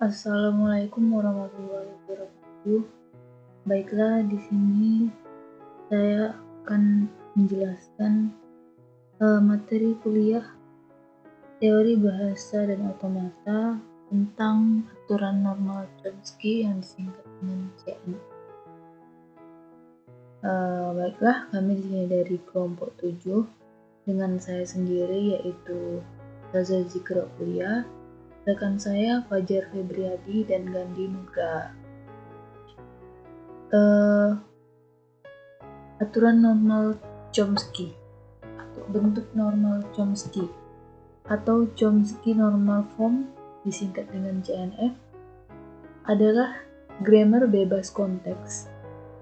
Assalamualaikum warahmatullahi wabarakatuh. Baiklah, di sini saya akan menjelaskan materi kuliah teori bahasa dan automata tentang aturan normal Chomsky yang disingkat dengan CN. Baiklah, kami di sini dari kelompok 7 dengan saya sendiri yaitu Raza Zikra Kuliah, rekan saya Fajar Febriadi dan Gandhi Nugra. Aturan normal Chomsky atau bentuk normal Chomsky atau Chomsky Normal Form disingkat dengan CNF adalah grammar bebas konteks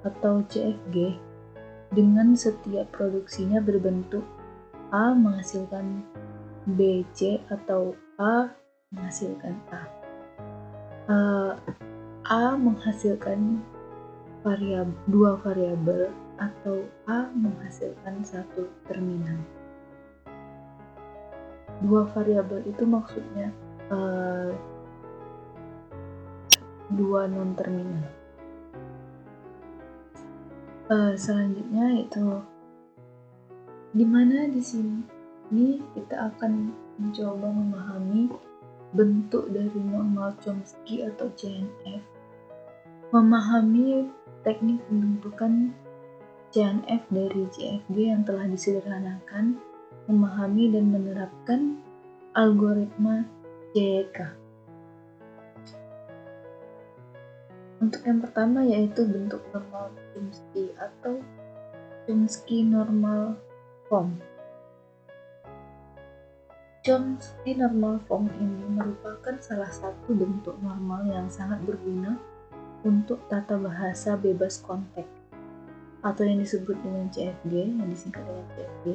atau CFG dengan setiap produksinya berbentuk A menghasilkan B, C atau A menghasilkan A. A menghasilkan dua variabel atau A menghasilkan satu terminal. Dua variabel itu maksudnya dua non terminal. Selanjutnya itu dimana di sini kita akan mencoba memahami bentuk dari normal Chomsky atau CNF, memahami teknik pembentukan CNF dari CFG yang telah disederhanakan, memahami dan menerapkan algoritma CYK. Untuk yang pertama yaitu bentuk normal Chomsky atau Chomsky Normal Form. Chomsky Normal Form ini merupakan salah satu bentuk normal yang sangat berguna untuk tata bahasa bebas konteks atau yang disebut dengan CFG, yang disingkat dengan CFG.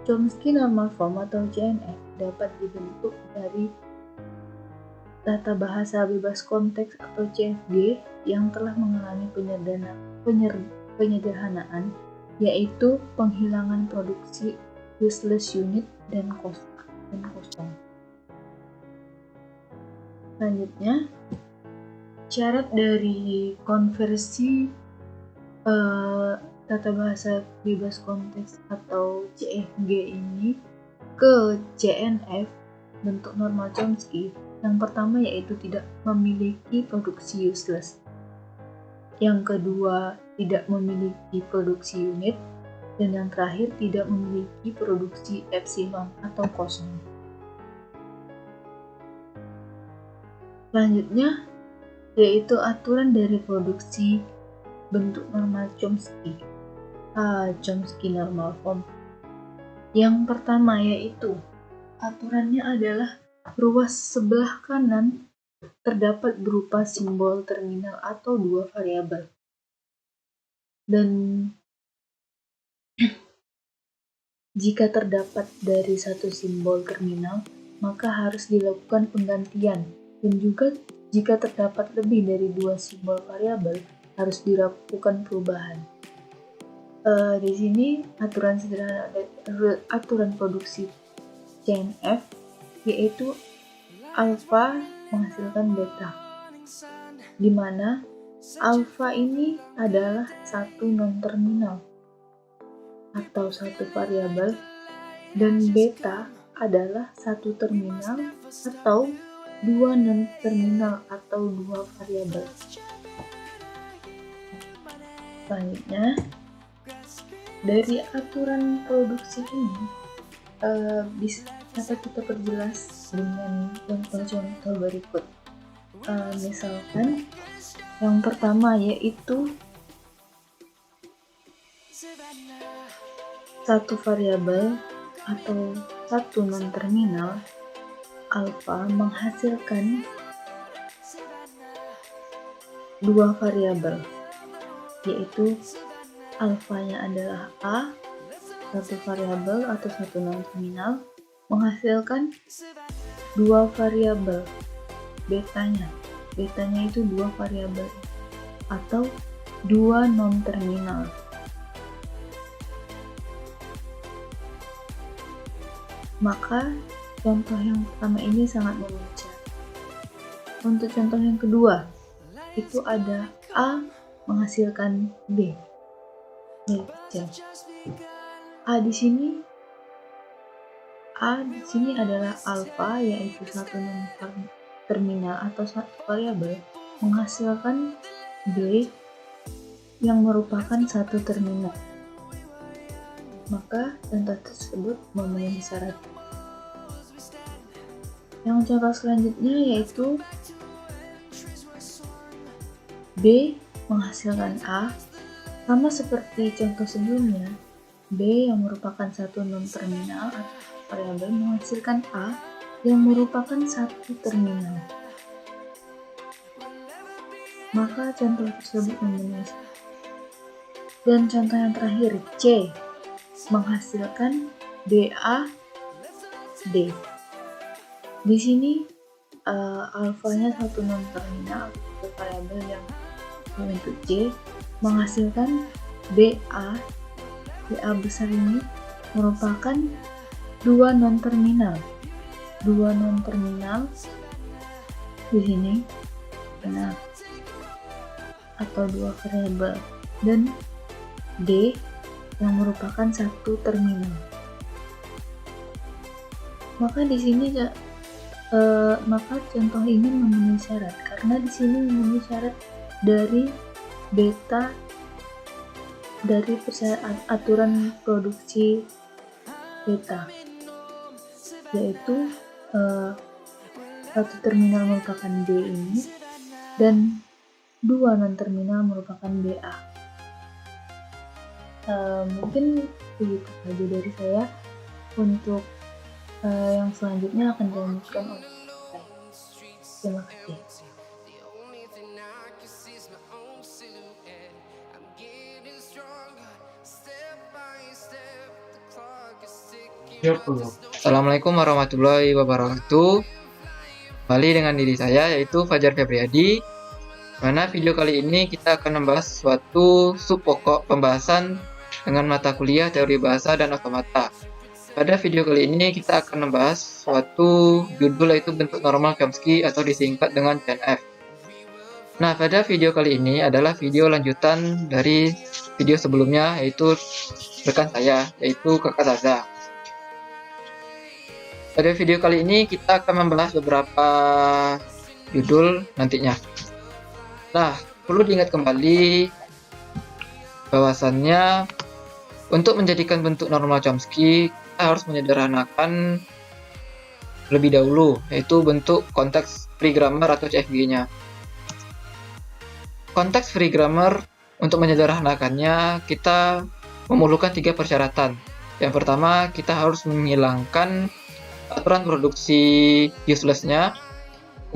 Chomsky Normal Form atau CNF dapat dibentuk dari tata bahasa bebas konteks atau CFG yang telah mengalami penyederhanaan, yaitu penghilangan produksi useless unit dan kosong. Selanjutnya, syarat dari konversi tata bahasa bebas konteks atau CFG ini ke CNF bentuk normal Chomsky. Yang pertama yaitu tidak memiliki produksi useless. Yang kedua, tidak memiliki produksi unit. Dan yang terakhir, tidak memiliki produksi epsilon atau kosong. Selanjutnya, yaitu aturan dari produksi bentuk normal Chomsky, Chomsky Normal Form. Yang pertama yaitu aturannya adalah ruas sebelah kanan terdapat berupa simbol terminal atau dua variabel. Dan jika terdapat dari satu simbol terminal, maka harus dilakukan penggantian. Dan juga jika terdapat lebih dari dua simbol variabel, harus dilakukan perubahan. Di sini aturan sederhana, aturan produksi CNF yaitu alfa menghasilkan beta, di mana alfa ini adalah satu non-terminal atau satu variabel dan beta adalah satu terminal atau dua non-terminal atau dua variabel. Selanjutnya, dari aturan produksi ini bisa kita perjelas dengan contoh-contoh berikut. Misalkan yang pertama yaitu satu variabel atau satu non-terminal alfa menghasilkan dua variabel, yaitu alfanya adalah A, satu variabel atau satu non-terminal, menghasilkan dua variabel betanya itu dua variabel atau dua non-terminal. Maka contoh yang pertama ini sangat memuncak. untuk contoh yang kedua, itu ada A menghasilkan B. A di sini adalah alfa, yaitu satu non-terminal atau satu variabel menghasilkan B yang merupakan satu terminal. Maka contoh tersebut memenuhi syarat. Yang contoh selanjutnya yaitu B menghasilkan A. Sama seperti contoh sebelumnya, B yang merupakan satu non-terminal atau variabel menghasilkan A yang merupakan satu terminal. Maka contoh tersebut memenuhi. Dan contoh yang terakhir, C menghasilkan BA D. Di sini alfanya satu non-terminal atau variabel yang berbentuk C menghasilkan BA besar ini merupakan dua non-terminal di sini atau dua variabel, dan D yang merupakan satu terminal. Maka di sini maka contoh ini memenuhi syarat karena di sini memenuhi syarat dari beta dari aturan produksi beta, yaitu satu terminal merupakan B ini dan dua non-terminal merupakan BA. Mungkin begitu saja dari saya. Untuk yang selanjutnya akan dilanjutkan oleh saya. Terima kasih. Assalamualaikum warahmatullahi wabarakatuh. Kembali dengan diri saya yaitu Fajar Febriadi. Mana video kali ini kita akan membahas suatu sub pokok pembahasan dengan mata kuliah teori bahasa dan otomata. Pada video kali ini kita akan membahas suatu judul yaitu bentuk normal Chomsky atau disingkat dengan CNF. Nah, pada video kali ini adalah video lanjutan dari video sebelumnya yaitu rekan saya yaitu Kakak Zaza. Pada video kali ini kita akan membahas beberapa judul nantinya. Nah, perlu diingat kembali bahwasannya untuk menjadikan bentuk normal Chomsky kita harus menyederhanakan lebih dahulu, yaitu bentuk konteks free grammar atau CFG-nya. Konteks free grammar, untuk menyederhanakannya kita memerlukan 3 persyaratan. Yang pertama, kita harus menghilangkan aturan produksi useless-nya.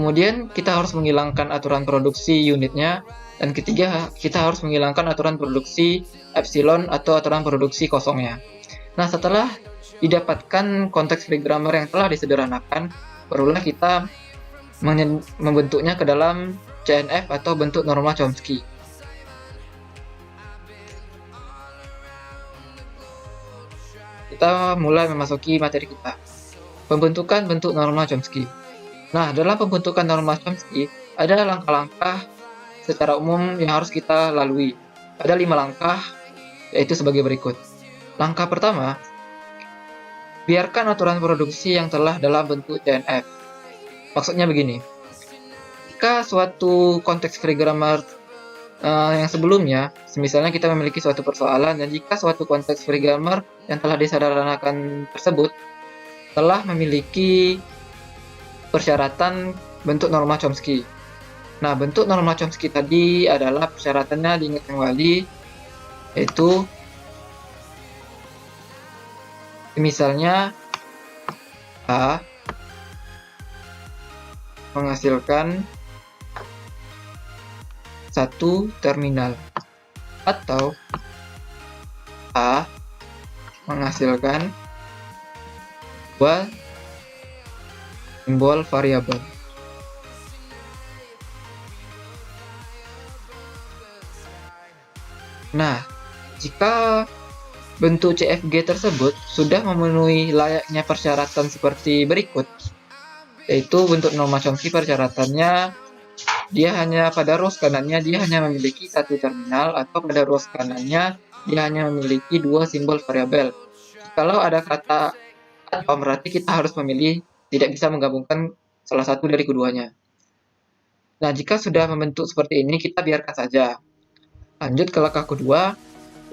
Kemudian kita harus menghilangkan aturan produksi unitnya. Dan ketiga, kita harus menghilangkan aturan produksi epsilon atau aturan produksi kosongnya. Nah, setelah didapatkan konteks free grammar yang telah disederhanakan, barulah kita membentuknya ke dalam CNF atau bentuk normal Chomsky. Kita mulai memasuki materi kita. Pembentukan bentuk normal Chomsky. Nah, dalam pembentukan normal Chomsky ada langkah-langkah secara umum yang harus kita lalui. Ada 5 langkah, yaitu sebagai berikut. Langkah pertama, biarkan aturan produksi yang telah dalam bentuk CNF. Maksudnya begini, jika suatu konteks free grammar yang sebelumnya, misalnya kita memiliki suatu persoalan, dan jika suatu konteks free grammar yang telah disederhanakan tersebut telah memiliki persyaratan bentuk normal Chomsky. Nah, bentuk normal Chomsky tadi adalah persyaratannya diingat kembali, yaitu misalnya A menghasilkan satu terminal atau A menghasilkan dua simbol variabel. Nah, jika bentuk CFG tersebut sudah memenuhi layaknya persyaratan seperti berikut, yaitu bentuk normal Chomsky persyaratannya dia hanya pada rows kanannya dia hanya memiliki satu terminal, atau pada rows kanannya dia hanya memiliki dua simbol variabel. Kalau ada kata atau, berarti kita harus memilih, tidak bisa menggabungkan salah satu dari keduanya. Nah, jika sudah membentuk seperti ini, kita biarkan saja. Lanjut ke langkah kedua,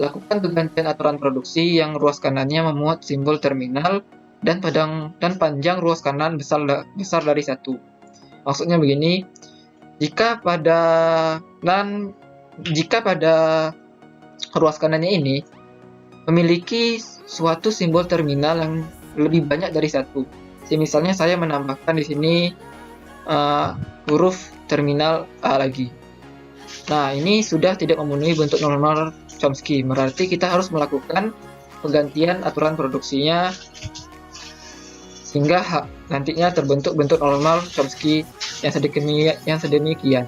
lakukan penggantian aturan produksi yang ruas kanannya memuat simbol terminal dan panjang ruas kanan besar dari 1. Maksudnya begini, jika pada ruas kanannya ini memiliki suatu simbol terminal yang lebih banyak dari 1. Misalnya saya menambahkan di sini huruf terminal A lagi. Nah, ini sudah tidak memenuhi bentuk normal Chomsky, berarti kita harus melakukan penggantian aturan produksinya sehingga nantinya terbentuk bentuk normal Chomsky yang sedemikian.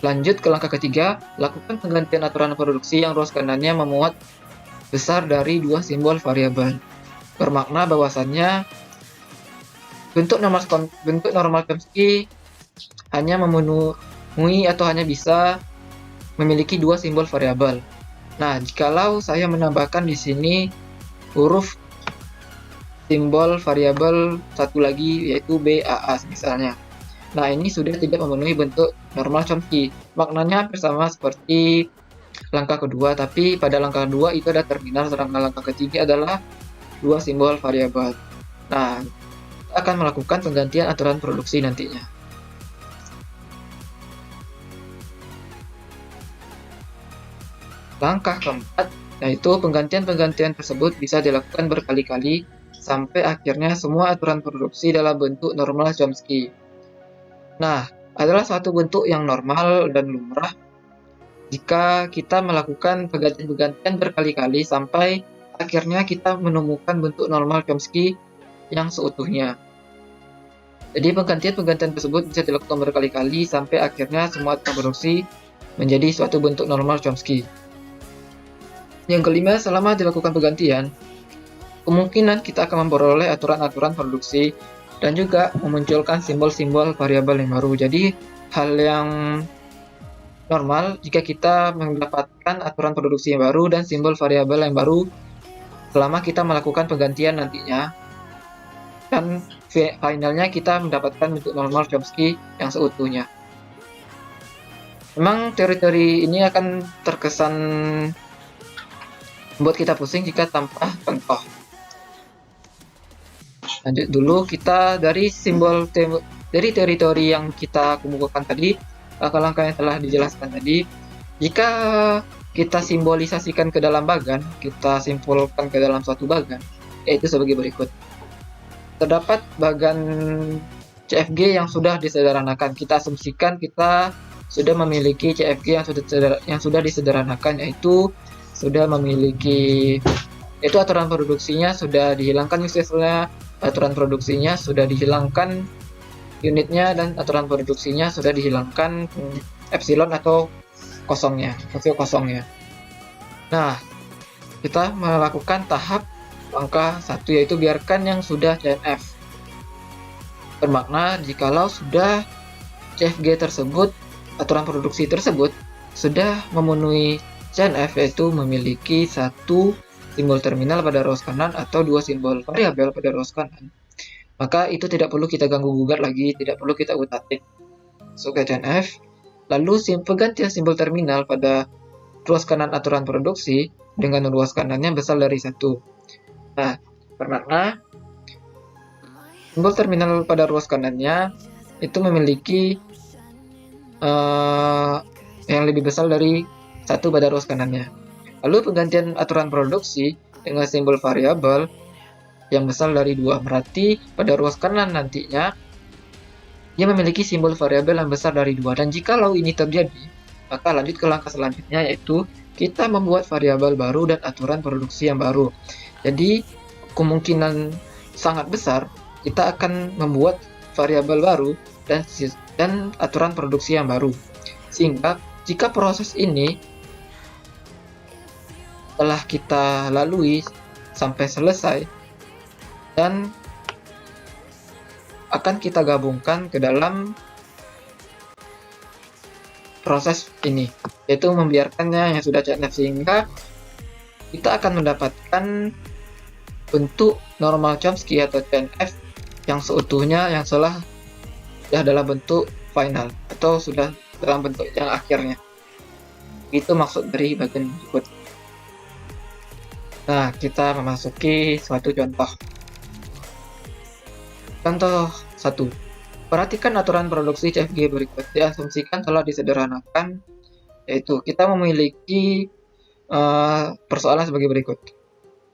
Lanjut ke langkah ketiga, lakukan penggantian aturan produksi yang ruas kanannya memuat besar dari dua simbol variabel. Bermakna bahwasannya bentuk normal Chomsky hanya memenuhi atau hanya bisa memiliki dua simbol variabel. Nah, jikalau saya menambahkan di sini huruf simbol variabel satu lagi, yaitu BAA misalnya. Nah, ini sudah tidak memenuhi bentuk normal Chomsky. Maknanya hampir sama seperti langkah kedua, tapi pada langkah kedua itu ada terminal, sedangkan langkah ketiga adalah dua simbol variabel. Nah, kita akan melakukan penggantian aturan produksi nantinya. Langkah keempat, yaitu penggantian tersebut bisa dilakukan berkali-kali sampai akhirnya semua aturan produksi dalam bentuk normal Chomsky. Nah, adalah suatu bentuk yang normal dan lumrah jika kita melakukan penggantian berkali-kali sampai akhirnya kita menemukan bentuk normal Chomsky yang seutuhnya. Jadi penggantian tersebut bisa dilakukan berkali-kali sampai akhirnya semua aturan produksi menjadi suatu bentuk normal Chomsky. Yang kelima, selama dilakukan penggantian, kemungkinan kita akan memperoleh aturan-aturan produksi dan juga memunculkan simbol-simbol variabel yang baru. Jadi, hal yang normal jika kita mendapatkan aturan produksi yang baru dan simbol variabel yang baru selama kita melakukan penggantian nantinya. Dan finalnya kita mendapatkan bentuk normal Chomsky yang seutuhnya. Memang teori-teori ini akan terkesan membuat kita pusing jika tanpa contoh. Lanjut dulu, kita dari teori-teori yang kita kumpulkan tadi, langkah-langkah yang telah dijelaskan tadi. Jika kita simbolisasikan ke dalam bagan, kita simpulkan ke dalam suatu bagan, yaitu sebagai berikut. Terdapat bagan CFG yang sudah disederhanakan. Kita asumsikan kita sudah memiliki CFG yang sudah disederhanakan, yaitu sudah memiliki, itu aturan produksinya sudah dihilangkan useless-nya, aturan produksinya sudah dihilangkan unitnya, dan aturan produksinya sudah dihilangkan epsilon atau kosongnya, hasil kosongnya. Nah, kita melakukan tahap langkah 1, yaitu biarkan yang sudah CNF. Bermakna jikalau sudah CFG tersebut, aturan produksi tersebut sudah memenuhi CNF, yaitu memiliki satu simbol terminal pada rows kanan atau dua simbol variabel pada rows kanan, maka itu tidak perlu kita ganggu gugat lagi, tidak perlu kita utak-atik masuk ke CNF. Lalu penggantian simbol terminal pada ruas kanan aturan produksi dengan ruas kanannya besar dari 1. Nah, bermakna simbol terminal pada ruas kanannya itu memiliki yang lebih besar dari 1 pada ruas kanannya. Lalu penggantian aturan produksi dengan simbol variabel yang besar dari 2, berarti pada ruas kanan nantinya dia memiliki simbol variabel yang besar dari 2. Dan jikalau ini terjadi, maka lanjut ke langkah selanjutnya, yaitu kita membuat variabel baru dan aturan produksi yang baru. Jadi kemungkinan sangat besar kita akan membuat variabel baru dan aturan produksi yang baru. Sehingga jika proses ini telah kita lalui sampai selesai dan akan kita gabungkan ke dalam proses ini, yaitu membiarkannya yang sudah CNF, sehingga kita akan mendapatkan bentuk normal Chomsky atau CNF yang seutuhnya, yang sudah dalam bentuk final atau sudah dalam bentuk yang akhirnya. Itu maksud dari bagian berikut. Nah, kita memasuki suatu contoh. Contoh 1. Perhatikan aturan produksi CFG berikut. Diasumsikan telah disederhanakan, yaitu kita memiliki persoalan sebagai berikut.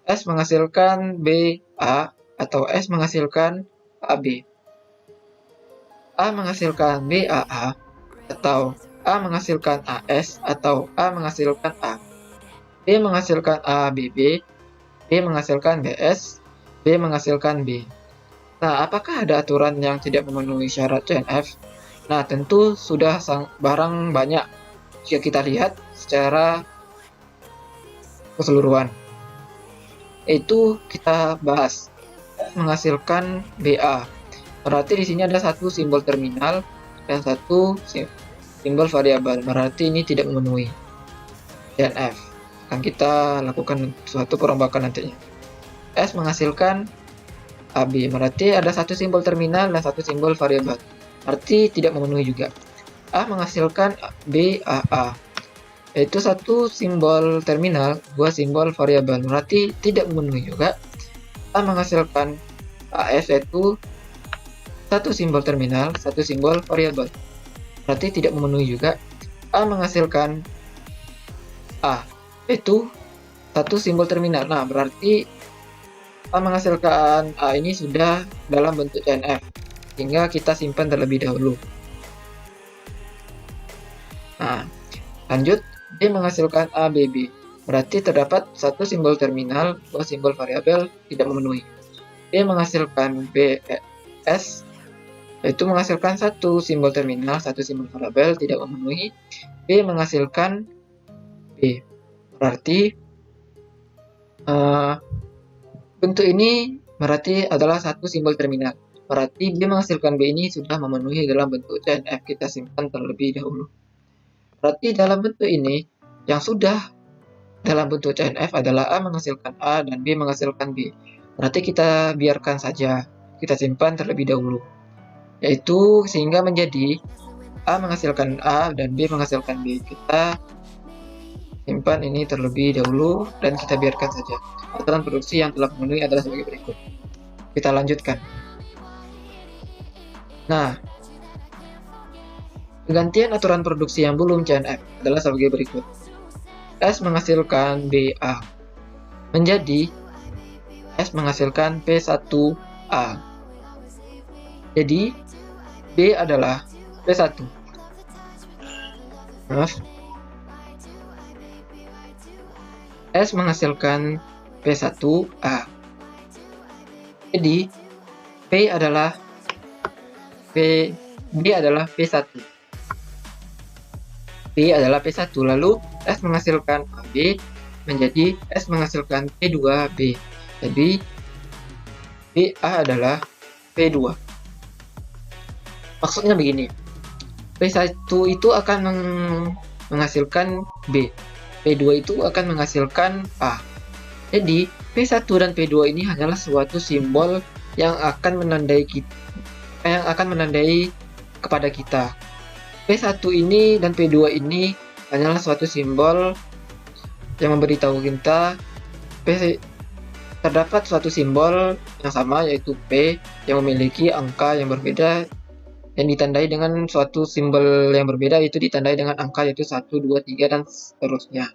S menghasilkan BA atau S menghasilkan AB. A menghasilkan BAA atau A menghasilkan AS atau A menghasilkan A. B menghasilkan ABB, B menghasilkan BS, B menghasilkan B. Nah, apakah ada aturan yang tidak memenuhi syarat CNF? Nah, tentu sudah barang banyak jika kita lihat secara keseluruhan. Itu kita bahas. S menghasilkan BA. Berarti di sini ada satu simbol terminal dan satu simbol variabel. Berarti ini tidak memenuhi CNF. Akan kita lakukan suatu perombakan nantinya. S menghasilkan AB. Berarti ada satu simbol terminal dan satu simbol variabel. Berarti tidak memenuhi juga. A menghasilkan BAA. Yaitu satu simbol terminal, dua simbol variabel. Berarti tidak memenuhi juga. A menghasilkan AS, yaitu satu simbol terminal, satu simbol variabel. Berarti tidak memenuhi juga. A menghasilkan A, yaitu satu simbol terminal. Nah, berarti A menghasilkan A ini sudah dalam bentuk CNF, sehingga kita simpan terlebih dahulu. Nah, lanjut, B menghasilkan ABB. Berarti terdapat satu simbol terminal, dua simbol variabel tidak memenuhi. B menghasilkan BS, yaitu menghasilkan satu simbol terminal, satu simbol variabel tidak memenuhi. B menghasilkan B. Berarti bentuk ini berarti adalah satu simbol terminal. Berarti B menghasilkan B ini sudah memenuhi dalam bentuk CNF. Kita simpan terlebih dahulu. Berarti dalam bentuk ini, yang sudah dalam bentuk CNF adalah A menghasilkan A dan B menghasilkan B. Berarti kita biarkan saja. Kita simpan terlebih dahulu. Yaitu sehingga menjadi A menghasilkan A dan B menghasilkan B. Kita simpan ini terlebih dahulu dan kita biarkan saja. Aturan produksi yang telah memenuhi adalah sebagai berikut. Kita lanjutkan. Nah, penggantian aturan produksi yang belum CNF adalah sebagai berikut. S menghasilkan BA menjadi S menghasilkan P1A. Jadi B adalah P1. Maaf. S menghasilkan P1A. Jadi B adalah P1. B adalah P1, lalu S menghasilkan AB menjadi S menghasilkan P2B. Jadi BA adalah P2. Maksudnya begini, P1 itu akan menghasilkan B, P2 itu akan menghasilkan A. Jadi P1 dan P2 ini hanyalah suatu simbol yang akan menandai kepada kita. P1 ini dan P2 ini hanyalah suatu simbol yang memberitahu kita terdapat suatu simbol yang sama, yaitu P yang memiliki angka yang berbeda yang ditandai dengan suatu simbol yang berbeda, itu ditandai dengan angka yaitu 1, 2, 3 dan seterusnya.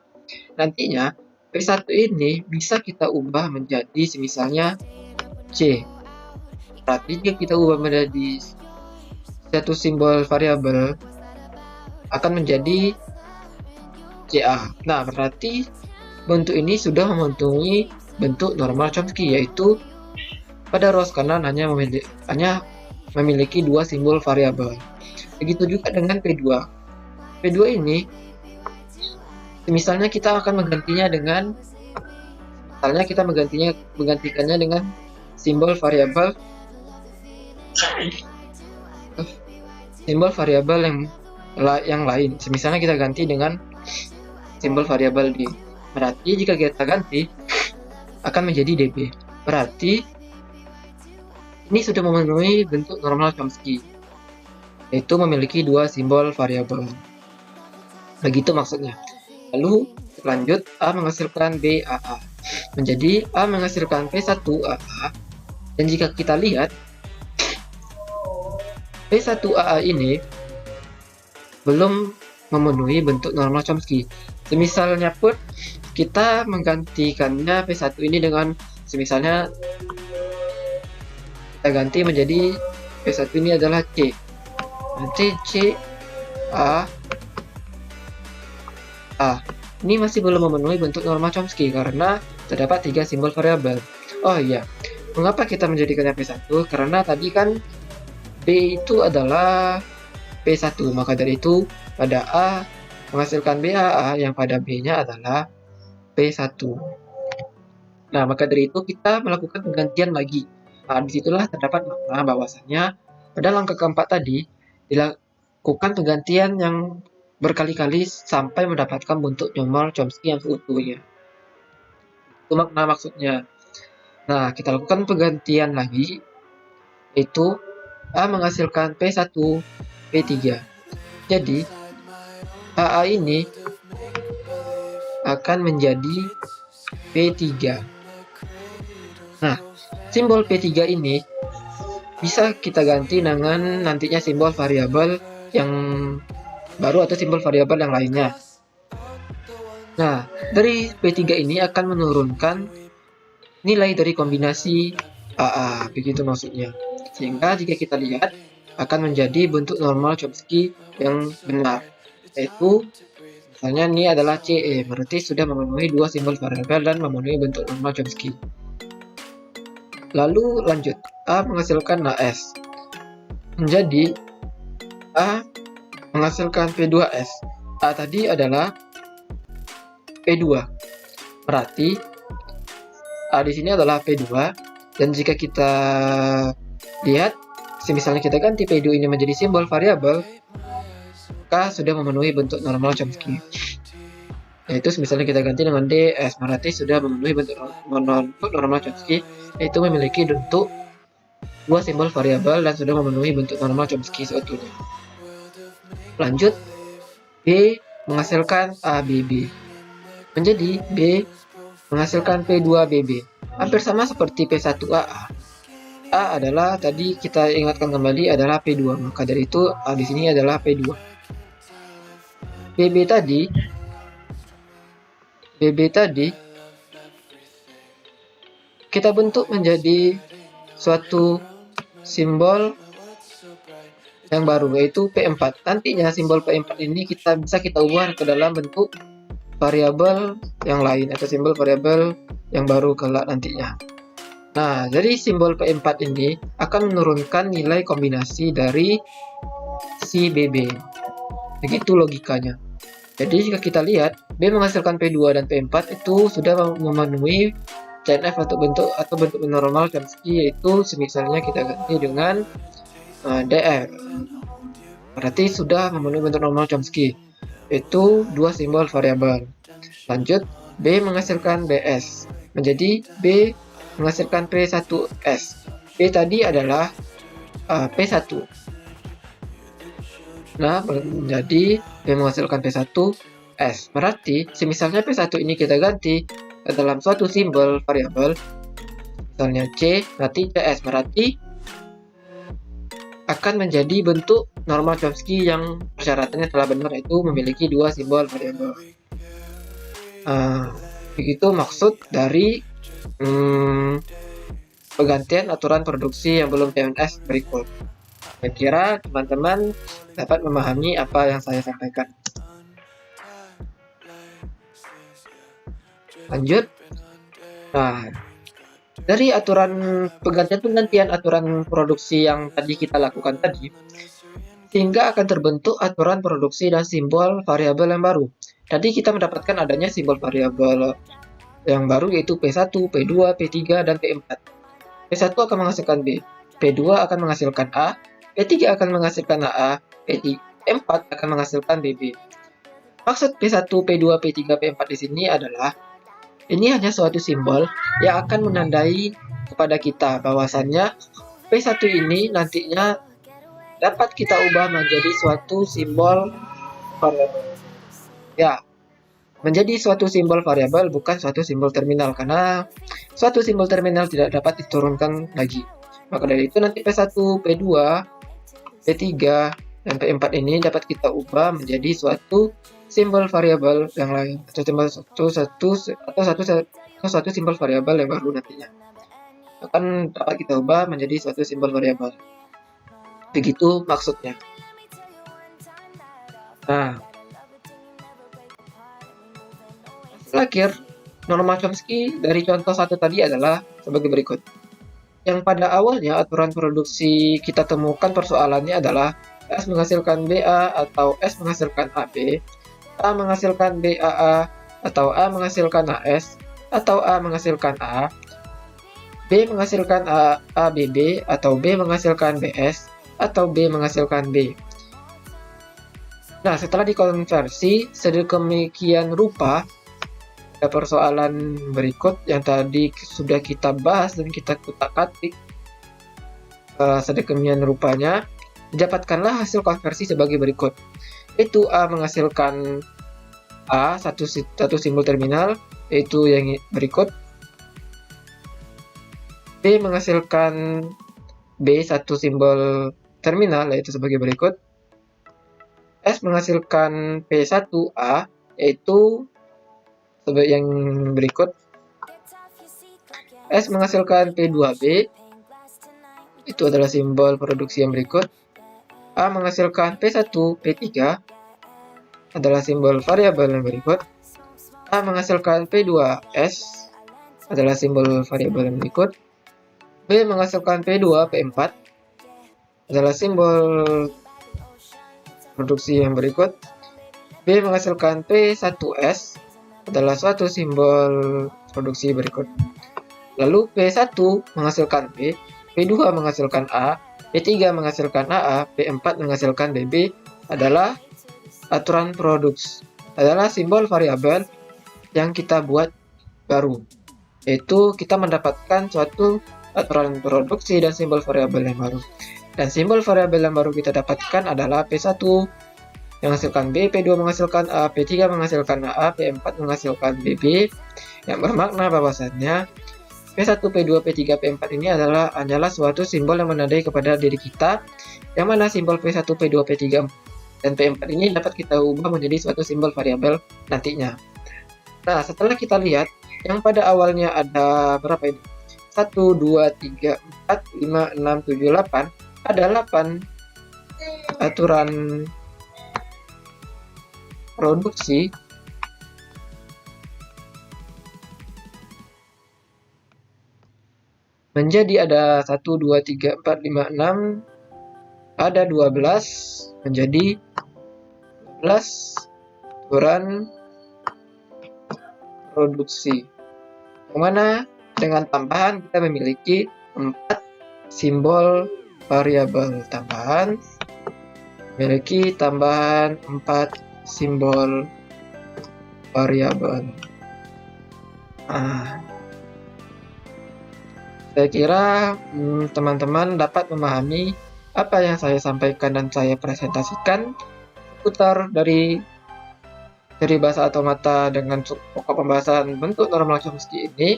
Nantinya P1 ini bisa kita ubah menjadi misalnya C. Berarti jika kita ubah menjadi satu simbol variabel akan menjadi CA. Nah, berarti bentuk ini sudah memenuhi bentuk normal Chomsky, yaitu pada rows kanan hanya memiliki dua simbol variabel. Begitu juga dengan P2. P2 ini misalnya kita akan menggantikannya dengan simbol variabel simbol variabel yang lain. Misalnya kita ganti dengan simbol variabel D. Berarti jika kita ganti akan menjadi DB. Berarti ini sudah memenuhi bentuk normal Chomsky, yaitu memiliki dua simbol variabel. Begitu maksudnya. Lalu lanjut, A menghasilkan BAA. Menjadi A menghasilkan P1AA. Dan jika kita lihat, P1AA ini belum memenuhi bentuk normal Chomsky. Semisalnya pun kita menggantikannya P1 ini dengan semisalnya kita ganti menjadi P1 ini adalah C. Nanti C A ini masih belum memenuhi bentuk normal Chomsky karena terdapat 3 simbol variabel. Oh iya, mengapa kita menjadikannya P1? Karena tadi kan B itu adalah P1, maka dari itu pada A menghasilkan BAA yang pada B-nya adalah P1. Nah, maka dari itu kita melakukan penggantian lagi. Nah, disitulah terdapat makna bahwasannya pada langkah keempat tadi dilakukan penggantian yang berkali-kali sampai mendapatkan bentuk normal Chomsky yang seutuhnya. Itu makna maksudnya. Nah, kita lakukan penggantian lagi, yaitu A menghasilkan P1, P3. Jadi, AA ini akan menjadi P3. Nah, simbol P3 ini bisa kita ganti dengan nantinya simbol variabel yang baru atau simbol variabel yang lainnya. Nah, dari P3 ini akan menurunkan nilai dari kombinasi AA, begitu maksudnya. Sehingga jika kita lihat akan menjadi bentuk normal Chomsky yang benar, yaitu misalnya ini adalah CE, berarti sudah memenuhi dua simbol variabel dan memenuhi bentuk normal Chomsky. Lalu lanjut, A menghasilkan AS. Menjadi A menghasilkan P2S. A tadi adalah P2. Berarti A di sini adalah P2, dan jika kita lihat, misalnya kita ganti P2 ini menjadi simbol variabel, maka sudah memenuhi bentuk normal Chomsky. Yaitu misalnya kita ganti dengan DS, berarti sudah memenuhi bentuk normal Chomsky, yaitu memiliki bentuk dua simbol variabel dan sudah memenuhi bentuk normal Chomsky seutuhnya. Lanjut, B menghasilkan ABB. Menjadi B menghasilkan P2BB. Hampir sama seperti P1AA. A adalah tadi kita ingatkan kembali adalah P2, maka dari itu A di sini adalah P2. BB tadi kita bentuk menjadi suatu simbol yang baru, yaitu P4. Nantinya simbol P4 ini bisa kita ubah ke dalam bentuk variabel yang lain atau simbol variabel yang baru kelak nantinya. Nah, dari simbol P4 ini akan menurunkan nilai kombinasi dari si BB. Begitu logikanya. Jadi jika kita lihat, B menghasilkan P2 dan P4 itu sudah memenuhi CNF atau bentuk normal Chomsky, yaitu misalnya kita ganti dengan DF. Berarti sudah memenuhi bentuk normal Chomsky, yaitu dua simbol variabel. Lanjut, B menghasilkan BS. Menjadi B menghasilkan P1S. B tadi adalah P1. Nah, menjadi B menghasilkan P1S. Berarti, misalnya P1 ini kita ganti ke dalam suatu simbol variabel, misalnya C, berarti CS. Berarti akan menjadi bentuk normal Chomsky yang persyaratannya telah benar, yaitu memiliki dua simbol variabel. Begitu maksud dari penggantian aturan produksi yang belum TMS berikut. Saya kira teman-teman dapat memahami apa yang saya sampaikan. Lanjut. Nah, dari penggantian aturan produksi yang tadi kita lakukan tadi, sehingga akan terbentuk aturan produksi dan simbol variabel yang baru. Tadi kita mendapatkan adanya simbol variabel yang baru, yaitu P1, P2, P3, dan P4. P1 akan menghasilkan B. P2 akan menghasilkan A, P3 akan menghasilkan AA, P4 akan menghasilkan BB. Maksud P1, P2, P3, P4 di sini adalah ini hanya suatu simbol yang akan menandai kepada kita bahwasannya P1 ini nantinya dapat kita ubah menjadi suatu simbol variabel. Ya, menjadi suatu simbol variabel bukan suatu simbol terminal, karena suatu simbol terminal tidak dapat diturunkan lagi. Maka dari itu nanti P1, P2, P3, dan P4 ini dapat kita ubah menjadi suatu simbol variabel yang lain, atau satu simbol variabel yang baru nantinya akan dapat kita ubah menjadi suatu simbol variabel. Begitu maksudnya. Nah, hasil akhir norma Chomsky dari contoh satu tadi adalah sebagai berikut. Yang pada awalnya aturan produksi kita temukan persoalannya adalah S menghasilkan BA atau S menghasilkan AB, A menghasilkan BAA atau A menghasilkan AS, atau A menghasilkan A, B menghasilkan ABB atau B menghasilkan BS, atau B menghasilkan B. Nah, setelah dikonversi sedemikian rupa, ada persoalan berikut yang tadi sudah kita bahas dan kita kutak-atik sedemikian rupanya, didapatkanlah hasil konversi sebagai berikut. Yaitu A menghasilkan A, satu simbol terminal, yaitu yang berikut. B menghasilkan B, satu simbol terminal, yaitu sebagai berikut. S menghasilkan P1A, yaitu yang berikut. S menghasilkan P2B, itu adalah simbol produksi yang berikut. A menghasilkan P1, P3, adalah simbol variabel yang berikut. A menghasilkan P2S, adalah simbol variabel yang berikut. B menghasilkan P2, P4, adalah simbol produksi yang berikut. B menghasilkan P1S, adalah suatu simbol produksi berikut. Lalu P1 menghasilkan P, P2 menghasilkan A, P3 menghasilkan AA, P4 menghasilkan BB adalah aturan produksi, adalah simbol variabel yang kita buat baru. Yaitu kita mendapatkan suatu aturan produksi dan simbol variabel yang baru. Dan simbol variabel yang baru kita dapatkan adalah P1 menghasilkan B, P2 menghasilkan A, P3 menghasilkan AA, P4 menghasilkan BB, yang bermakna bahwasannya P1, P2, P3, P4 ini hanyalah suatu simbol yang menandai kepada diri kita, yang mana simbol P1, P2, P3, dan P4 ini dapat kita ubah menjadi suatu simbol variabel nantinya. Nah, setelah kita lihat, yang pada awalnya ada berapa ini? 1, 2, 3, 4, 5, 6, 7, 8. Ada 8 aturan produksi. Menjadi ada 1, 2, 3, 4, 5, 6. Ada 12 menjadi 12 aturan produksi. Yang mana dengan tambahan kita memiliki 4 simbol variabel tambahan. Memiliki tambahan 4 simbol variabel. Saya kira teman-teman dapat memahami apa yang saya sampaikan dan saya presentasikan seputar dari bahasa automata dengan pokok pembahasan bentuk normal Chomsky ini.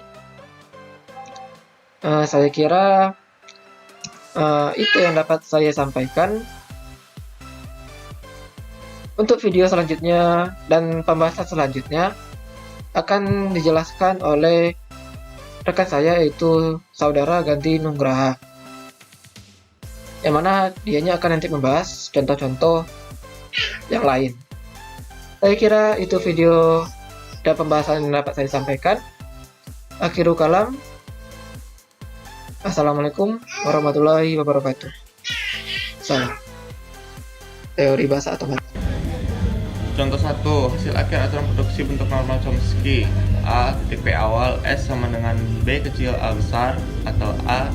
Saya kira itu yang dapat saya sampaikan. Untuk video selanjutnya dan pembahasan selanjutnya akan dijelaskan oleh rekan saya, yaitu saudara Ganti Nugraha, yang mana dianya akan nanti membahas contoh-contoh yang lain. Saya kira itu video dan pembahasan yang dapat saya sampaikan. Akhirul kalam. Assalamualaikum warahmatullahi wabarakatuh. Salam. Teori bahasa otomatis. Contoh 1. Hasil akhir aturan produksi bentuk normal Chomsky. A titik P awal S sama dengan B kecil A besar, atau A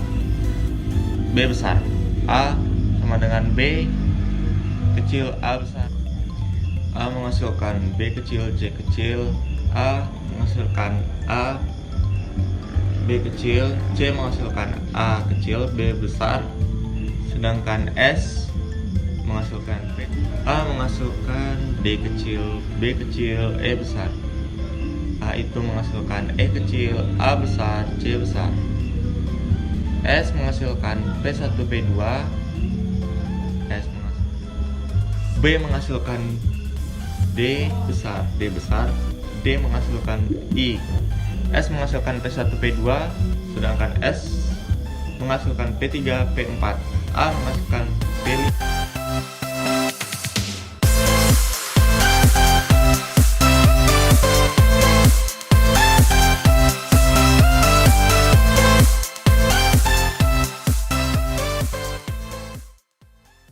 B besar. A sama dengan B kecil A besar. A menghasilkan B kecil C kecil. A menghasilkan A B kecil, C menghasilkan A kecil B besar, sedangkan S menghasilkan B. A menghasilkan D kecil B kecil E besar. A itu menghasilkan E kecil A besar C besar. S menghasilkan P1 P2. B menghasilkan D besar D besar. D menghasilkan I. S menghasilkan P1 P2, sedangkan S menghasilkan P3 P4. A menghasilkan P5